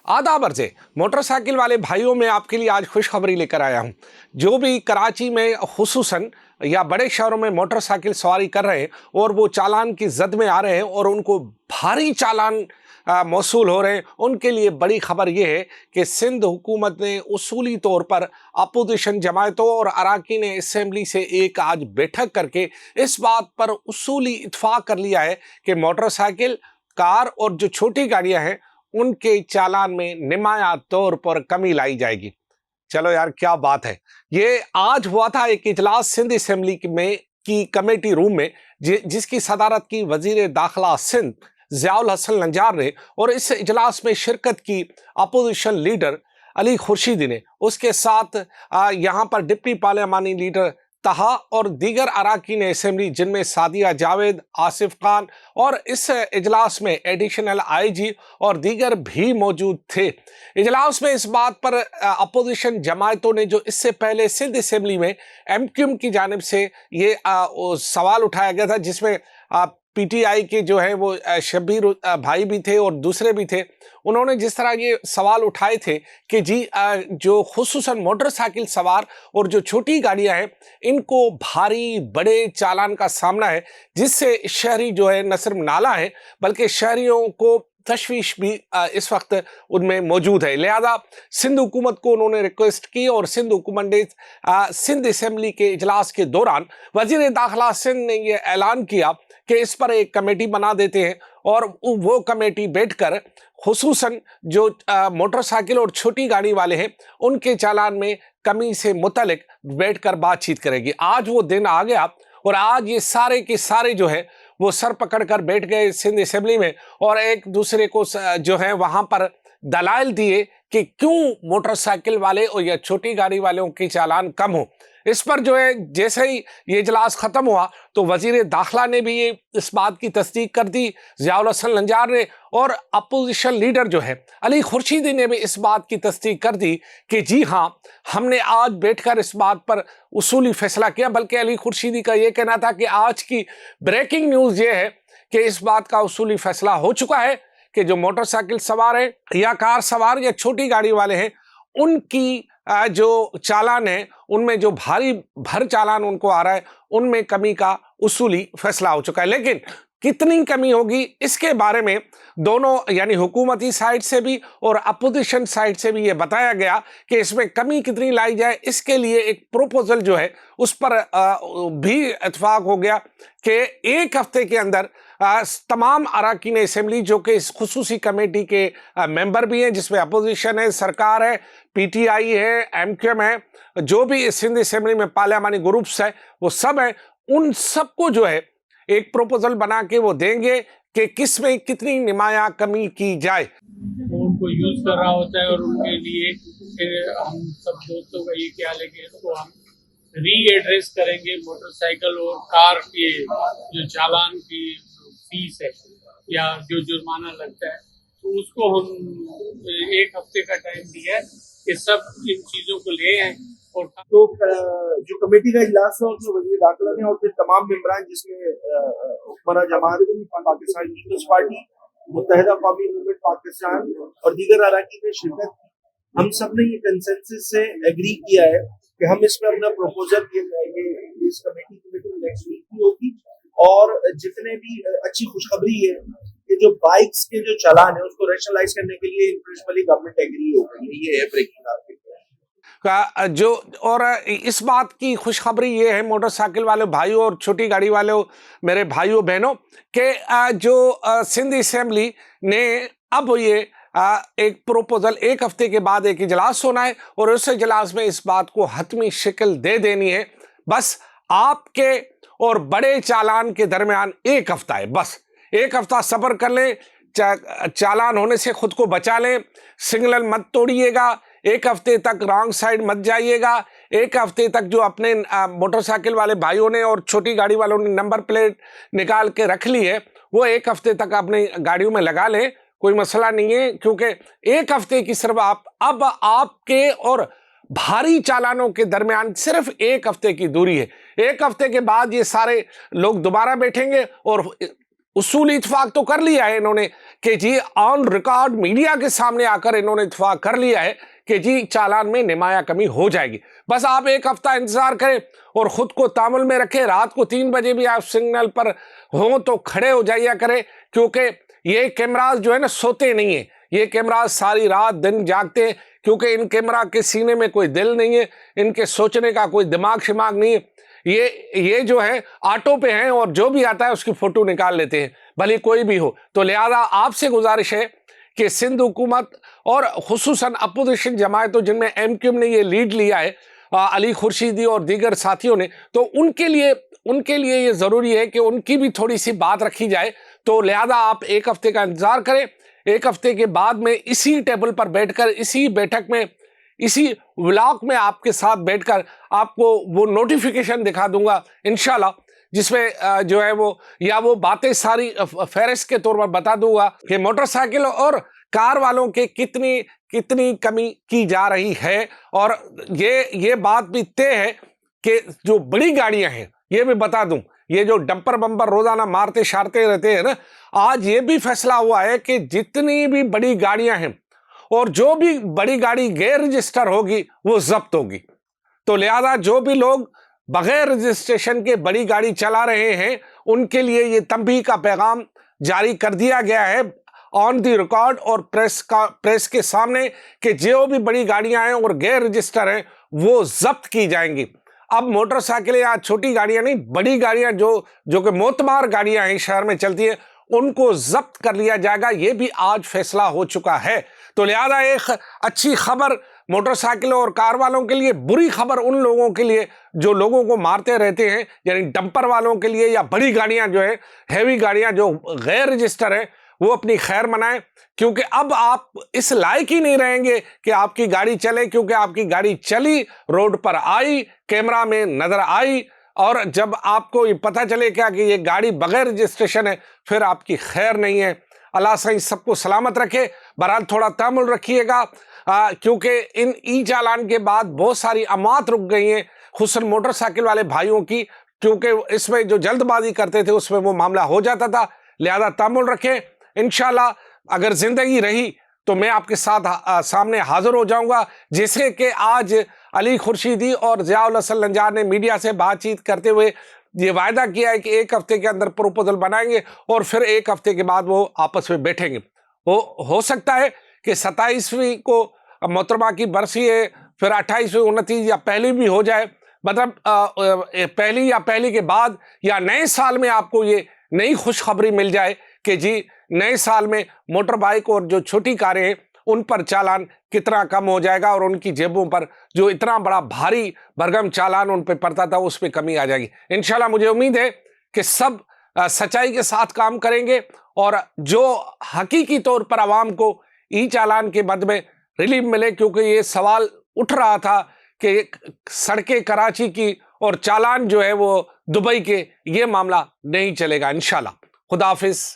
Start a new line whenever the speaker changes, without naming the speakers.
आदाब अर्ज़े मोटरसाइकिल वाले भाइयों में आपके लिए आज खुशखबरी लेकर आया हूं। जो भी कराची में खुसूसन या बड़े शहरों में मोटरसाइकिल सवारी कर रहे हैं और वो चालान की जद में आ रहे हैं और उनको भारी चालान मौसूल हो रहे हैं, उनके लिए बड़ी खबर ये है कि सिंध हुकूमत ने उसूली तौर पर अपोजिशन जमायतों और अराकीन असम्बली से एक आज बैठक करके इस बात पर उसूली इत्फाक कर लिया है कि मोटरसाइकिल, कार और जो छोटी गाड़ियां हैं उनके चालान में नुमाया तौर पर कमी लाई जाएगी। चलो यार, क्या बात है। ये आज हुआ था एक इजलास सिंध असेंबली में की कमेटी रूम में, जिसकी सदारत की वजीर दाखिला सिंध ज़ियाउल हसन नंजार ने, और इस इजलास में शिरकत की अपोजिशन लीडर अली खुर्शीदी ने। उसके साथ यहाँ पर डिप्टी पार्लियामानी लीडर तहा और दीगर अराकीन असेंबली जिनमें सादिया जावेद, आसिफ खान और इस इजलास में एडिशनल आईजी और दीगर भी मौजूद थे। इजलास में इस बात पर अपोजिशन जमायतों ने, जो इससे पहले सिंध असेंबली में एमक्यूएम की जानिब से ये सवाल उठाया गया था, जिसमें पीटीआई के जो है वो शब्बीर भाई भी थे और दूसरे भी थे, उन्होंने जिस तरह ये सवाल उठाए थे कि जी जो खुसूसन मोटरसाइकिल सवार और जो छोटी गाड़ियां हैं इनको भारी बड़े चालान का सामना है, जिससे शहरी जो है न सिर्फ नाला है बल्कि शहरियों को तशवीश भी इस वक्त उनमें मौजूद है। लिहाजा सिंध हुकूमत को उन्होंने रिक्वेस्ट की और सिंध हुकूमत ने सिंध असेंबली के इजलास के दौरान वजीर दाखिला सिंध ने यह ऐलान किया कि इस पर एक कमेटी बना देते हैं और वो कमेटी बैठकर खुसूसन जो मोटरसाइकिल और छोटी गाड़ी वाले हैं उनके चालान में कमी से मुतल्लिक बैठकर बातचीत करेगी। आज वो दिन आ गया और आज ये सारे के सारे जो है वो सर पकड़कर बैठ गए सिंध असेंबली में और एक दूसरे को जो है वहां पर दलाइल दिए कि क्यों मोटरसाइकिल वाले और या छोटी गाड़ी वालों के चालान कम हो। इस पर जो है जैसे ही ये इजलास खत्म हुआ तो वजीर दाखिला ने भी ये इस बात की तस्दीक कर दी, ज़ियाउल हसन नंजार ने, और अपोजिशन लीडर जो है अली खुर्शीदी ने भी इस बात की तस्दीक कर दी कि जी हाँ, हमने आज बैठकर इस बात पर उसूली फैसला किया। बल्कि अली खुर्शीदी का ये कहना था कि आज की ब्रेकिंग न्यूज़ ये है कि इस बात का उसूली फैसला हो चुका है कि जो मोटरसाइकिल सवार है या कार सवार या छोटी गाड़ी वाले हैं उनकी जो चालान है उनमें जो भारी भर चालान उनको आ रहा है उनमें कमी का उसूली फैसला हो चुका है। लेकिन कितनी कमी होगी इसके बारे में दोनों यानी हुकूमती साइड से भी और अपोजिशन साइड से भी ये बताया गया कि इसमें कमी कितनी लाई जाए। इसके लिए एक प्रोपोजल जो है उस पर भी इत्फाक हो गया कि एक हफ्ते के अंदर तमाम अराकीन असेंबली जो कि इस खुसूसी कमेटी के मेंबर भी हैं, जिसमें अपोजिशन है, सरकार है, पीटीआई है, एमक्यूएम है, जो भी सिंध असेंबली में पार्लियामानी ग्रुप्स है वो सब है, उन सबको जो है एक प्रोपोजल बना के वो देंगे कि किस में कितनी नुमाया कमी की जाए।
उनको यूज कर रहा होता है और उनके लिए हम सब दोस्तों का ये ख्याल है कि इसको हम रीएड्रेस करेंगे। मोटरसाइकिल और कार के जो चालान की फीस है या जो जुर्माना लगता है तो उसको हम एक हफ्ते का टाइम दिया है कि सब इन चीज़ों को ले आए। और
तो जो कमेटी का इजलास है उसमें वजीर दाखिला ने और फिर तमाम मेंबरान जिसमें हुक्मरान जमात पाकिस्तान पीपल्स पार्टी, मुत्तहिदा कौमी मूवमेंट पाकिस्तान और दीगर अराकीन ने शिरकत की, हम सब ने ये कंसेंसस से एग्री किया है कि हम इसमें अपना प्रोपोजल इस कमेटी नेक्स्ट वीक की होगी। और जितने भी अच्छी खुशखबरी है कि जो बाइक्स के जो चालान है उसको रैशनलाइज करने के लिए प्रिंसिपली गवर्नमेंट एग्री हो गई है। ये है ब्रेकिंग
का जो, और इस बात की खुशखबरी ये है मोटरसाइकिल वाले भाइयों और छोटी गाड़ी वालों मेरे भाइयों बहनों के जो सिंध असेंबली ने अब ये एक प्रोपोजल एक हफ्ते के बाद एक इजलास होना है और उस इजलास में इस बात को हतमी शक्ल दे देनी है। बस आपके और बड़े चालान के दरमियान एक हफ्ता है, बस एक हफ्ता सब्र कर लें, चालान होने से खुद को बचा लें, सिग्नल मत तोड़िएगा, एक हफ्ते तक रॉन्ग साइड मत जाइएगा, एक हफ्ते तक जो अपने मोटरसाइकिल वाले भाइयों ने और छोटी गाड़ी वालों ने नंबर प्लेट निकाल के रख ली है वो एक हफ्ते तक अपनी गाड़ियों में लगा लें, कोई मसला नहीं है। क्योंकि एक हफ्ते की सिर्फ अब आपके और भारी चालानों के दरमियान सिर्फ एक हफ्ते की दूरी है। एक हफ्ते के बाद ये सारे लोग दोबारा बैठेंगे और उसूली इत्फाक तो कर लिया है इन्होंने कि जी ऑन रिकॉर्ड मीडिया के सामने आकर इन्होंने इत्फाक कर लिया है कि जी चालान में नुमाया कमी हो जाएगी। बस आप एक हफ्ता इंतजार करें और खुद को तामुल में रखें। रात को 3 बजे भी आप सिग्नल पर हो तो खड़े हो जाइए करें, क्योंकि ये कैमराज जो है ना सोते नहीं है। ये कैमराज सारी रात दिन जागते हैं, क्योंकि इन कैमरा के सीने में कोई दिल नहीं है, इनके सोचने का कोई दिमाग शिमाग नहीं है। ये जो है ऑटो पे हैं और जो भी आता है उसकी फोटो निकाल लेते हैं, भले कोई भी हो। तो लिहाजा आपसे गुजारिश है कि सिंध हुकूमत और खुसूसन अपोजिशन जमायतों जिनमें MQM ने ये लीड लिया है, अली खुर्शीदी और दीगर साथियों ने, तो उनके लिए ये ज़रूरी है कि उनकी भी थोड़ी सी बात रखी जाए। तो लिहाजा आप एक हफ्ते का इंतज़ार करें। एक हफ्ते के बाद में इसी टेबल पर बैठकर, इसी बैठक में, इसी व्लॉग में आपके साथ बैठकर आपको वो नोटिफिकेशन दिखा दूंगा इंशाल्लाह, जिसमें जो है वो बातें सारी फहरिस्त के तौर पर बता दूंगा कि मोटरसाइकिल और कार वालों के कितनी कमी की जा रही है। और ये बात भी तय है कि जो बड़ी गाड़ियां हैं, ये भी बता दूं, ये जो डंपर बम्पर रोजाना मारते शारते रहते हैं ना, आज ये भी फैसला हुआ है कि जितनी भी बड़ी गाड़ियां हैं और जो भी बड़ी गाड़ी गैर रजिस्टर होगी वो जब्त होगी। तो लिहाजा जो भी लोग बगैर रजिस्ट्रेशन के बड़ी गाड़ी चला रहे हैं उनके लिए ये तंबीह का पैगाम जारी कर दिया गया है ऑन दी रिकॉर्ड और प्रेस के सामने कि जो भी बड़ी गाड़ियां हैं और गैर रजिस्टर हैं वो जब्त की जाएंगी। अब मोटरसाइकिलें या छोटी गाड़ियां नहीं, बड़ी गाड़ियां जो कि मोतबार गाड़ियां हैं शहर में चलती है, उनको जब्त कर लिया जाएगा। ये भी आज फैसला हो चुका है। तो लिहाजा एक अच्छी खबर मोटरसाइकिल और कार वालों के लिए, बुरी खबर उन लोगों के लिए जो लोगों को मारते रहते हैं, यानी डंपर वालों के लिए, या बड़ी गाड़ियां जो है, हैवी गाड़ियां जो गैर रजिस्टर है, वो अपनी खैर मनाएं। क्योंकि अब आप इस लायक ही नहीं रहेंगे कि आपकी गाड़ी चले, क्योंकि आपकी गाड़ी चली, रोड पर आई, कैमरा में नजर आई, और जब आपको ये पता चले क्या कि ये गाड़ी बगैर रजिस्ट्रेशन है, फिर आपकी खैर नहीं है। अल्लाह सही सबको सलामत रखे। बहरहाल थोड़ा तामुल रखिएगा, क्योंकि इन ई चालान के बाद बहुत सारी अमात रुक गई हैं, खुसूसन मोटरसाइकिल वाले भाइयों की, क्योंकि इसमें जो जल्दबाजी करते थे उसमें वो मामला हो जाता था। लिहाजा तामुल रखें। इंशाल्लाह अगर जिंदगी रही तो मैं आपके साथ सामने हाजिर हो जाऊंगा, जैसे कि आज अली खुर्शीदी और ज़ियाउल हसन लंजार ने मीडिया से बातचीत करते हुए ये वायदा किया है कि एक हफ्ते के अंदर प्रपोजल बनाएंगे और फिर एक हफ्ते के बाद वो आपस में बैठेंगे। हो सकता है कि 27वीं को मोहतरमा की बरसी है, फिर 28वीं 29 या पहली भी हो जाए, मतलब पहली या पहली के बाद या नए साल में आपको ये नई खुशखबरी मिल जाए कि जी नए साल में मोटर बाइक और जो छोटी कारें हैं उन पर चालान कितना कम हो जाएगा और उनकी जेबों पर जो इतना बड़ा भारी भरगम चालान उन पर पड़ता था उस पर कमी आ जाएगी। इंशाल्लाह मुझे उम्मीद है कि सब सच्चाई के साथ काम करेंगे और जो हकीकी तौर पर आवाम को ई चालान के मद में रिलीफ मिले, क्योंकि ये सवाल उठ रहा था कि सड़कें कराची की और चालान जो है वो दुबई के, ये मामला नहीं चलेगा। इंशाल्लाह। खुदा हाफिज।